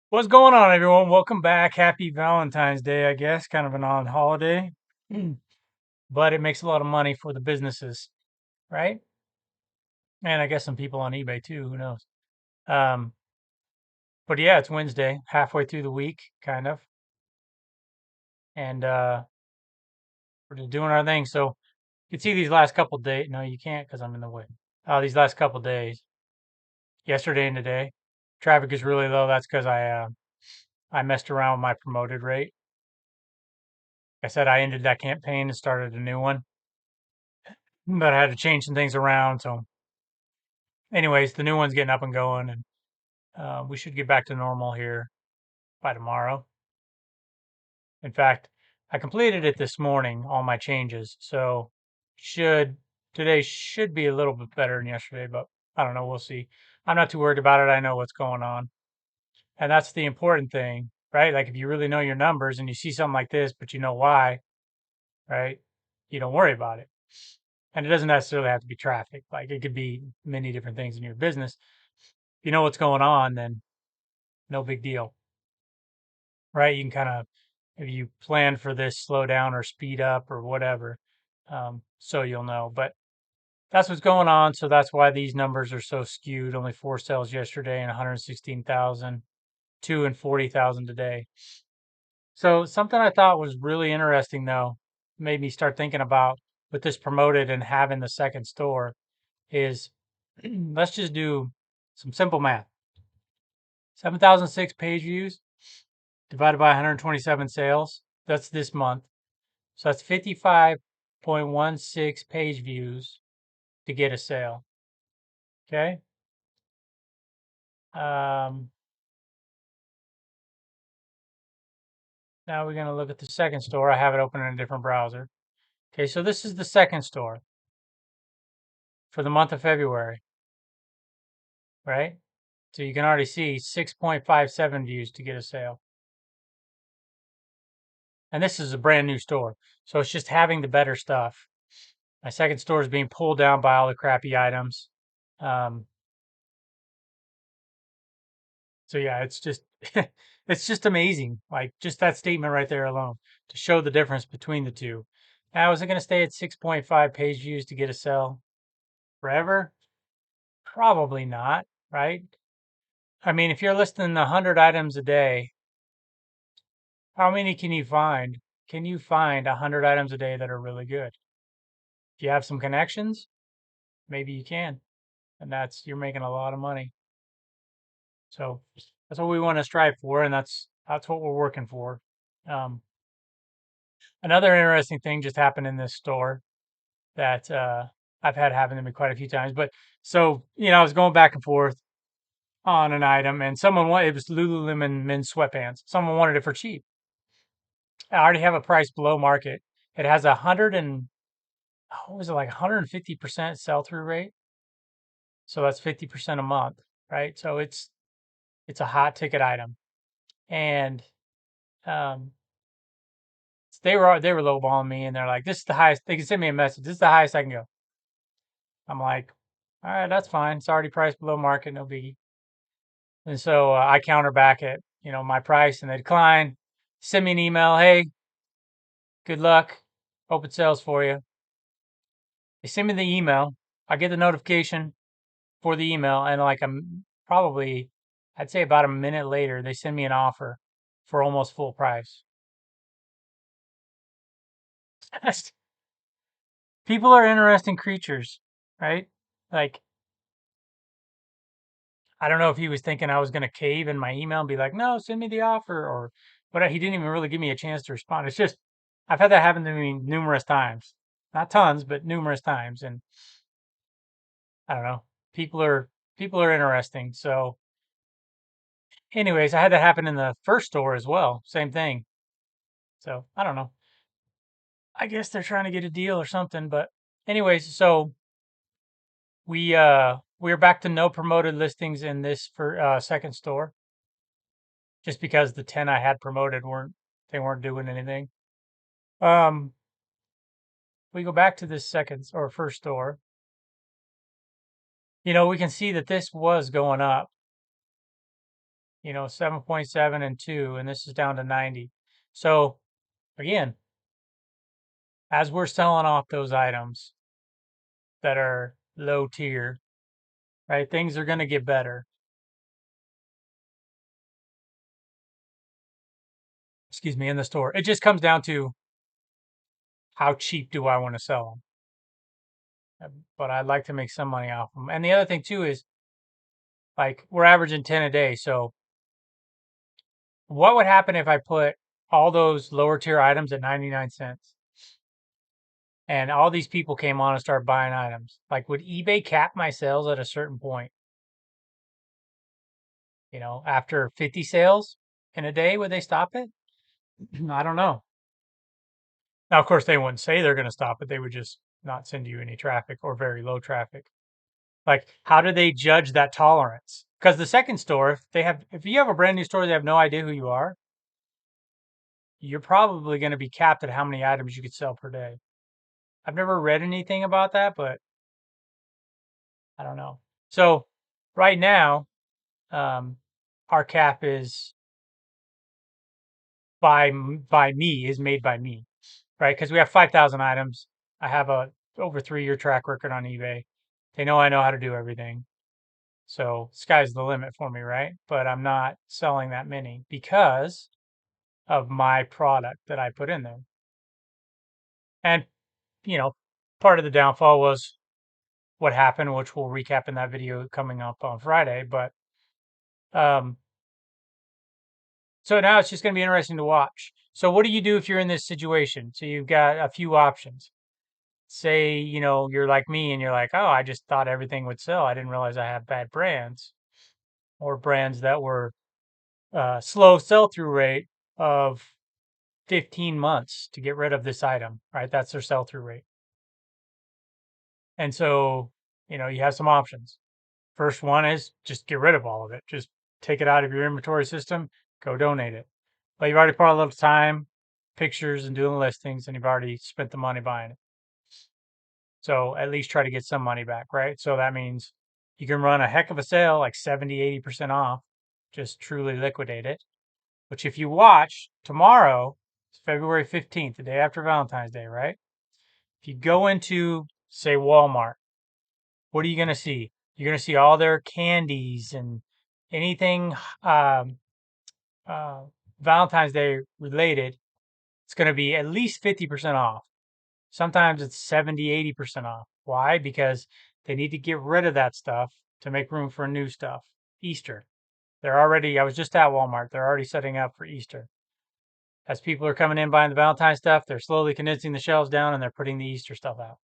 What's going on, everyone? Welcome back. Happy Valentine's Day, I guess. Kind of an odd holiday, but it makes a lot of money for the businesses, right? And I guess some people on eBay too. Who knows? Um, but yeah, it's Wednesday, halfway through the week, kind of, and we're just doing our thing. So you can see these last couple days. No, you can't because I'm in the way. These last couple days, yesterday and today, traffic is really low. That's because I messed around with my promoted rate. I said I ended that campaign and started a new one, but I had to change some things around. So anyways, the new one's getting up and going, and we should get back to normal here by tomorrow. In fact, I completed it this morning, all my changes. So should today should be a little bit better than yesterday, but I don't know. We'll see. I'm not too worried about it. I know what's going on, and that's the important thing, right? Like if you really know your numbers and you see something like this, but you know why, right? You don't worry about it. And it doesn't necessarily have to be traffic. Like it could be many different things in your business. If you know what's going on, then no big deal, right? You can kind of, if you plan for this, slow down or speed up or whatever, so you'll know. But that's what's going on. So that's why these numbers are so skewed. Only 4 sales yesterday and 116,000, 2 and 40,000 today. So something I thought was really interesting though, made me start thinking about with this promoted and having the second store is let's just do some simple math. 7,006 page views divided by 127 sales. That's this month. So that's 55.16 page views to get a sale. Okay. Um, Now we're going to look at the second store. I have it open in a different browser. Okay. So this is the second store for the month of February, right? So you can already see 6.57 views to get a sale. And this is a brand new store. So it's just having the better stuff. My second store is being pulled down by all the crappy items. Um, So yeah, it's just it's just amazing. Like just that statement right there alone to show the difference between the two. Now, is it going to stay at 6.5 page views to get a sell forever? Probably not, right? I mean, if you're listing 100 items a day, how many can you find? Can you find 100 items a day that are really good? If you have some connections, maybe you can. And you're making a lot of money. So that's what we want to strive for, and that's what we're working for. Um, Another interesting thing just happened in this store that I've had happen to me quite a few times. But so, I was going back and forth on an item, and someone wanted it was Lululemon men's sweatpants. Someone wanted it for cheap. I already have a price below market. It has a hundred and what was it, like 150% sell through rate. So that's 50% a month, right? So it's a hot ticket item, and um, they were lowballing me, and they're like, "This is the highest." They can send me a message. This is the highest I can go. I'm like, all right, that's fine. It's already priced below market, no biggie. And so I counter back at my price, and they decline. Send me an email. Hey, good luck. Hope it sells for you. They send me the email. I get the notification for the email, and like I'm probably, I'd say about a minute later, they send me an offer for almost full price. People are interesting creatures, right? Like I don't know if he was thinking I was going to cave in my email and be like, no, send me the offer, or but he didn't even really give me a chance to respond. It's just I've had that happen to me numerous times, not tons, but numerous times, and I don't know. People are people are interesting. So, anyways, I had that happen in the first store as well. Same thing. So I don't know. I guess they're trying to get a deal or something. But anyways, so we're back to no promoted listings in this for second store, just because the 10 I had promoted weren't doing anything. Um, we go back to this second or first store. We can see that this was going up. 7.7 and 2, and this is down to 90. So again, as we're selling off those items that are low tier, right, things are going to get better. Excuse me, in the store. It just comes down to how cheap do I want to sell them. But I'd like to make some money off them. And the other thing too is like we're averaging 10 a day. So what would happen if I put all those lower tier items at 99 cents and all these people came on and started buying items? Like, would eBay cap my sales at a certain point? After 50 sales in a day, would they stop it? I don't know. Now, of course, they wouldn't say they're going to stop it. They would just not send you any traffic or very low traffic. Like, how do they judge that tolerance? Because the second store, if you have a brand new store, they have no idea who you are. You're probably going to be capped at how many items you could sell per day. I've never read anything about that, but I don't know. So right now, our cap is made by me, right? Because we have 5,000 items. I have a over 3-year track record on eBay. They know I know how to do everything. So sky's the limit for me, right? But I'm not selling that many because of my product that I put in there. And, you know, part of the downfall was what happened, which we'll recap in that video coming up on Friday. But um, so now it's just going to be interesting to watch. So what do you do if you're in this situation? So you've got a few options. Say, you're like me and you're like, oh, I just thought everything would sell. I didn't realize I have bad brands or brands that were slow sell-through rate of 15 months to get rid of this item, right? That's their sell-through rate. And so, you have some options. First one is just get rid of all of it. Just take it out of your inventory system, go donate it. But you've already put a little time, pictures, and doing listings, and you've already spent the money buying it. So at least try to get some money back, right? So that means you can run a heck of a sale, like 70, 80% off, just truly liquidate it. Which if you watch tomorrow, it's February 15th, the day after Valentine's Day, right? If you go into, say, Walmart, what are you going to see? You're going to see all their candies and anything um, uh, Valentine's Day related. It's going to be at least 50% off. Sometimes it's 70, 80% off. Why? Because they need to get rid of that stuff to make room for new stuff. Easter. I was just at Walmart. They're already setting up for Easter. As people are coming in buying the Valentine stuff, they're slowly condensing the shelves down and they're putting the Easter stuff out.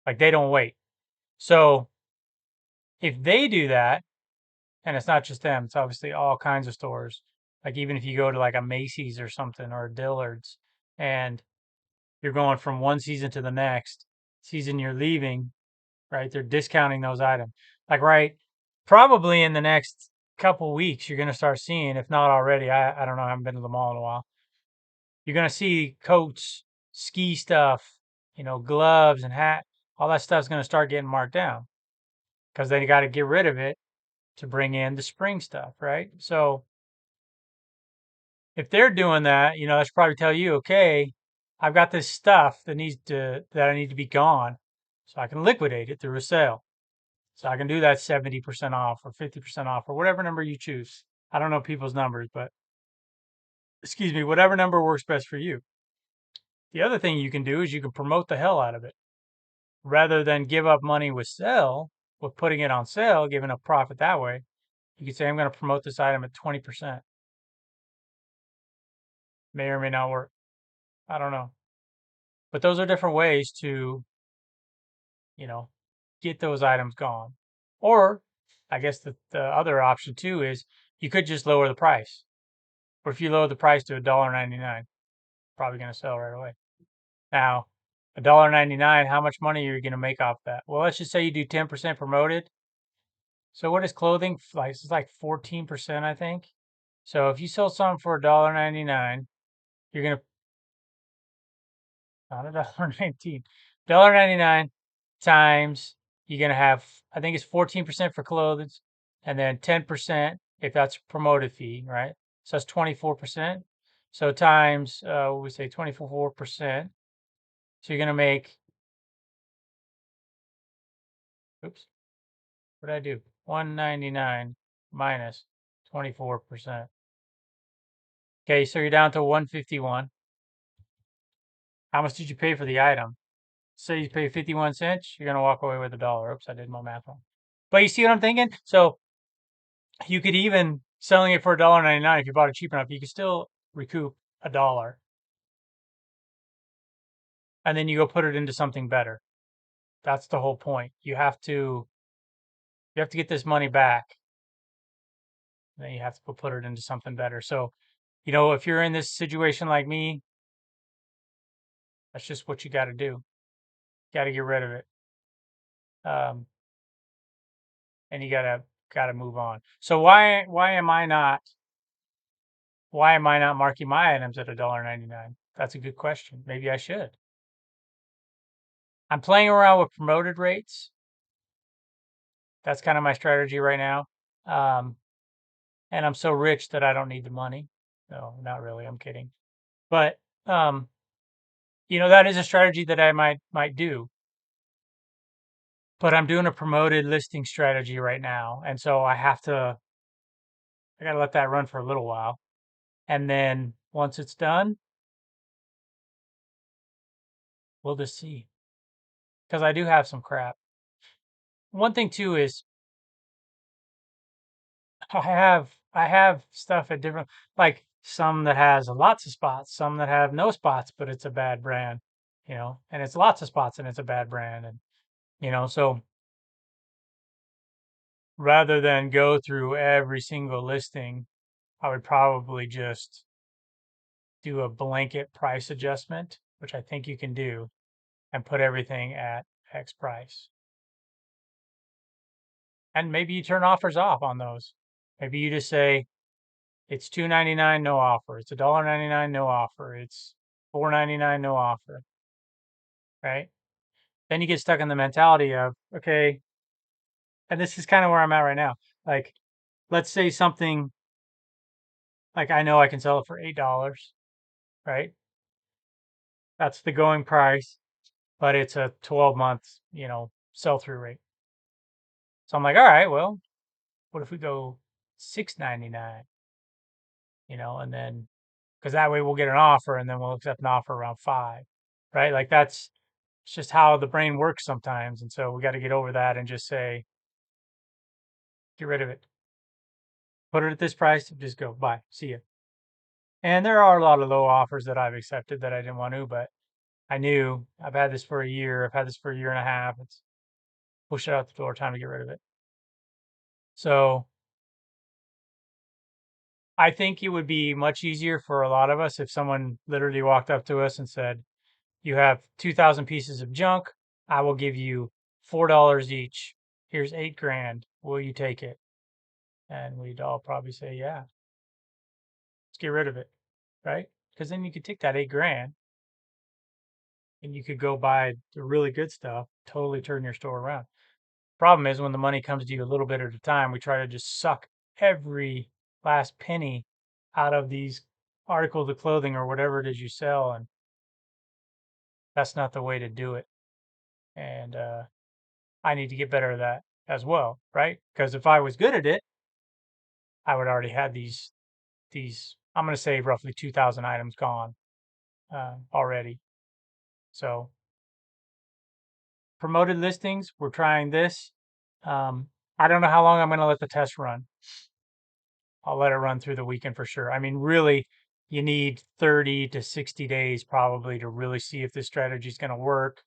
Like they don't wait. So if they do that, and it's not just them, it's obviously all kinds of stores. Like even if you go to like a Macy's or something or a Dillard's and you're going from one season to the next season you're leaving, right? They're discounting those items. Like probably in the next couple weeks you're going to start seeing, if not already, I don't know, I haven't been to the mall in a while. You're going to see coats, ski stuff, gloves and hat, all that stuff's going to start getting marked down because they got to get rid of it to bring in the spring stuff, right? So if they're doing that, that should probably tell you, okay, I've got this stuff that I need to be gone, so I can liquidate it through a sale. So I can do that 70% off or 50% off or whatever number you choose. I don't know people's numbers, but excuse me, whatever number works best for you. The other thing you can do is you can promote the hell out of it. Rather than give up money with putting it on sale, giving a profit that way, you could say, I'm going to promote this item at 20%. May or may not work. I don't know. But those are different ways to, you know, get those items gone. Or I guess the other option too is you could just lower the price. Or if you lower the price to $1.99, probably going to sell right away. Now, $1.99, how much money are you going to make off that? Well, let's just say you do 10% promoted. So what is clothing? Like it's like 14%, I think. So if you sell something for $1.99, you're gonna not $1.19, $1.99 times you're gonna have, I think it's 14% for clothes, and then 10% if that's promoted fee, right? So that's 24%. So times, we say 24%. So you're going to make, oops, what did I do? 199 minus 24%. Okay, so you're down to 151. How much did you pay for the item? Say you pay 51 cents, you're going to walk away with $1. Oops, I did my math wrong. But you see what I'm thinking? So you could even selling it for $1.99 if you bought it cheap enough, you could still recoup $1. And then you go put it into something better. That's the whole point. You have to get this money back. Then you have to go put it into something better. So, if you're in this situation like me, that's just what you got to do. Got to get rid of it. And you gotta move on. So why am I not marking my items at $1.99? That's a good question. Maybe I should. I'm playing around with promoted rates. That's kind of my strategy right now. And I'm so rich that I don't need the money. No, not really. I'm kidding. But that is a strategy that I might do. But I'm doing a promoted listing strategy right now, and so I gotta let that run for a little while. And then once it's done, we'll just see. Because I do have some crap. One thing too is I have stuff at different, like some that has lots of spots, some that have no spots, but it's a bad brand, and it's lots of spots and it's a bad brand, and so rather than go through every single listing, I would probably just do a blanket price adjustment, which I think you can do, and put everything at X price. And maybe you turn offers off on those. Maybe you just say it's $2.99, no offer. It's $1.99, no offer. It's $4.99, no offer. Right? Then you get stuck in the mentality of, okay, and this is kind of where I'm at right now. Like, let's say something like I know I can sell it for $8, right? That's the going price, but it's a 12-month, sell through rate. So I'm like, all right, well, what if we go $6.99? And then because that way we'll get an offer and then we'll accept an offer around 5, right? Like it's just how the brain works sometimes. And so we got to get over that and just say, get rid of it. Put it at this price, just go, bye, see ya. And there are a lot of low offers that I've accepted that I didn't want to, but I knew I've had this for a year. I've had this for a year and a half. It's push it out the door, time to get rid of it. So I think it would be much easier for a lot of us if someone literally walked up to us and said, you have 2,000 pieces of junk. I will give you $4 each. Here's 8 grand. Will you take it? And we'd all probably say, yeah, let's get rid of it. Right? Because then you could take that 8 grand and you could go buy the really good stuff, totally turn your store around. Problem is when the money comes to you a little bit at a time, we try to just suck every last penny out of these articles of clothing or whatever it is you sell. And that's not the way to do it. And I need to get better at that as well, right? Because if I was good at it, I would already have these I'm going to say roughly 2,000 items gone already. So promoted listings, we're trying this. I don't know how long I'm going to let the test run. I'll let it run through the weekend for sure. I mean, really, you need 30 to 60 days probably to really see if this strategy is going to work.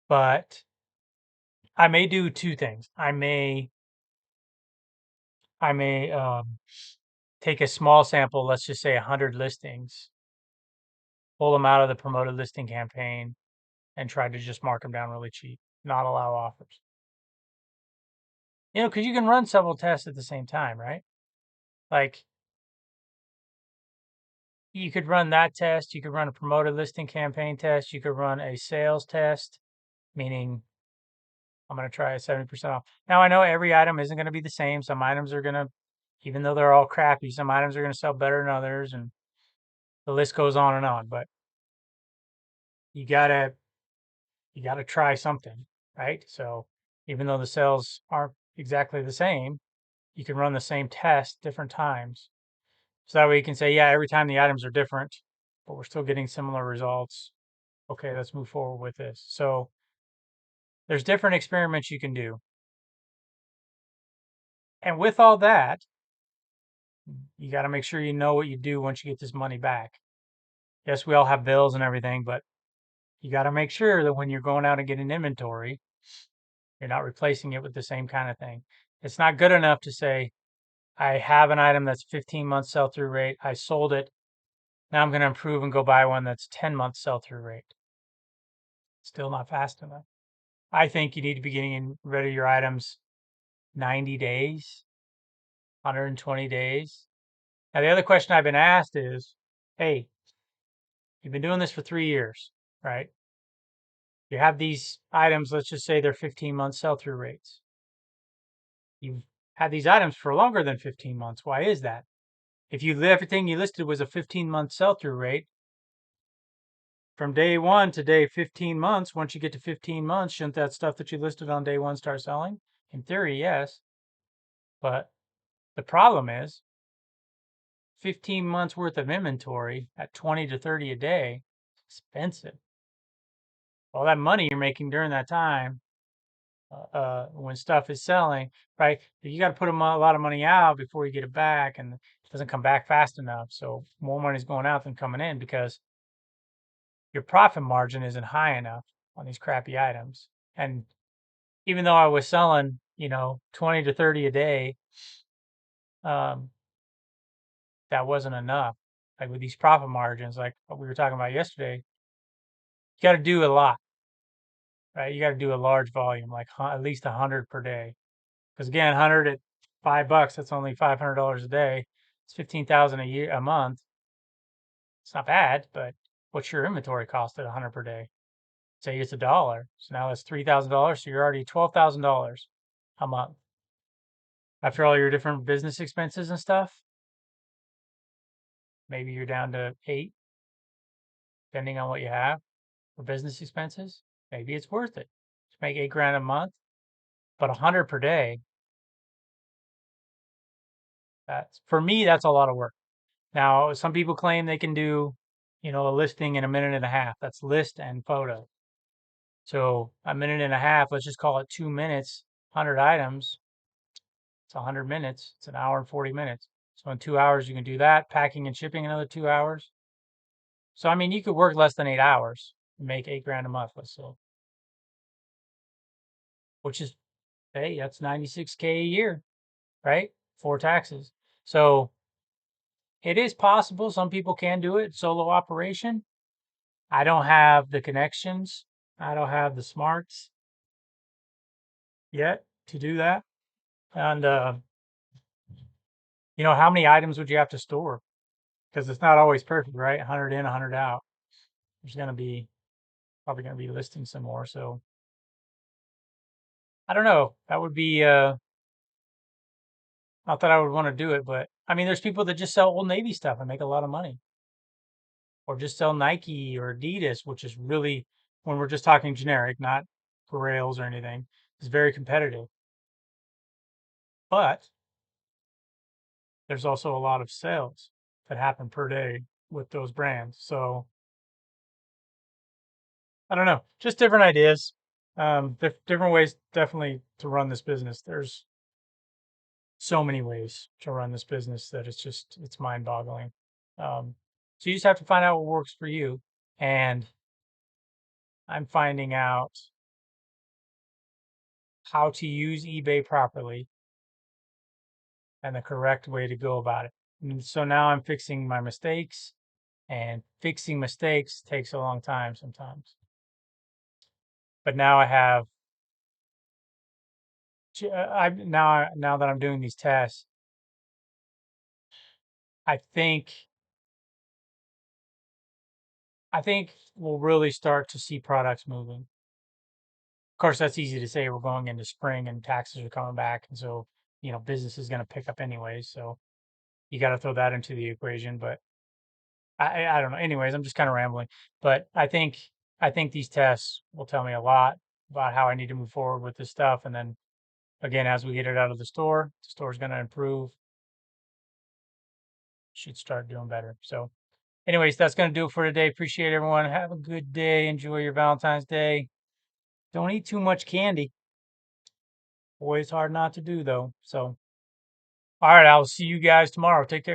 But I may do two things. I may take a small sample, let's just say 100 listings, pull them out of the promoted listing campaign, and try to just mark them down really cheap, not allow offers. Because you can run several tests at the same time, right? Like you could run that test, you could run a promoted listing campaign test, you could run a sales test, meaning I'm going to try a 70% off. Now I know every item isn't going to be the same. Some items are going to, even though they're all crappy, some items are going to sell better than others, and the list goes on and on. But you gotta you gotta try something, right? So even though the sales aren't exactly the same, you can run the same test different times. So that way you can say, yeah, every time the items are different, but we're still getting similar results. Okay, let's move forward with this. So there's different experiments you can do. And with all that, you got to make sure you know what you do once you get this money back. Yes, we all have bills and everything, but you got to make sure that when you're going out and getting inventory, you're not replacing it with the same kind of thing. It's not good enough to say, I have an item that's 15 months sell through rate. I sold it. Now I'm going to improve and go buy one that's 10 months sell through rate. Still not fast enough. I think you need to be getting rid of your items 90 days, 120 days. Now, the other question I've been asked is, hey, you've been doing this for 3 years, right? You have these items, let's just say they're 15-month sell through rates. You've had these items for longer than 15 months. Why is that? If everything you listed was a 15-month sell through rate, from day one to day 15 months, once you get to 15 months, shouldn't that stuff that you listed on day one start selling? In theory, yes. But the problem is 15 months worth of inventory at 20 to 30 a day, expensive. All that money you're making during that time, when stuff is selling, right? You got to put a lot of money out before you get it back, and it doesn't come back fast enough. So more money is going out than coming in because your profit margin isn't high enough on these crappy items. And even though I was selling, 20 to 30 a day, um, that wasn't enough. Like with these profit margins, like what we were talking about yesterday, you got to do a lot, right? You got to do a large volume, like at least 100 per day. Because again, 100 at $5, that's only $500 a day. It's 15,000 a year, a month. It's not bad, but what's your inventory cost at 100 per day? Say it's $1. So now that's $3,000. So you're already $12,000 a month after all your different business expenses and stuff. Maybe you're down to 8, depending on what you have for business expenses. Maybe it's worth it to make 8 grand a month, but 100 per day. That's for me. That's a lot of work. Now, some people claim they can do, a listing in a minute and a half. That's list and photo. So a minute and a half, let's just call it 2 minutes, 100 items. It's 100 minutes. It's an hour and 40 minutes. So in 2 hours, you can do that. Packing and shipping another 2 hours. So, I mean, you could work less than 8 hours and make 8 grand a month, let's say, which is, hey, that's 96K a year, right? For taxes. So it is possible. Some people can do it. Solo operation. I don't have the connections. I don't have the smarts yet to do that. And, how many items would you have to store? Because it's not always perfect, right? 100 in, 100 out. There's going to be probably going to be listing some more. So I don't know. That would be, not that I would want to do it, but I mean, there's people that just sell Old Navy stuff and make a lot of money, or just sell Nike or Adidas, which is really, when we're just talking generic, not Grails or anything, is very competitive. But there's also a lot of sales that happen per day with those brands. So I don't know, just different ideas, different ways definitely to run this business. There's so many ways to run this business that it's mind boggling. So you just have to find out what works for you. And I'm finding out how to use eBay properly and the correct way to go about it. And so now I'm fixing my mistakes, and fixing mistakes takes a long time sometimes. But now I have, now that I'm doing these tests, I think I think we'll really start to see products moving course, that's easy to say. We're going into spring and taxes are coming back, and so business is going to pick up anyways. So you got to throw that into the equation. But I don't know. Anyways, I'm just kind of rambling. But I think these tests will tell me a lot about how I need to move forward with this stuff. And then again, as we get it out of the store's going to improve. Should start doing better. So, anyways, that's going to do it for today. Appreciate everyone. Have a good day. Enjoy your Valentine's Day. Don't eat too much candy. Always hard not to do though. So, all right, I'll see you guys tomorrow. Take care.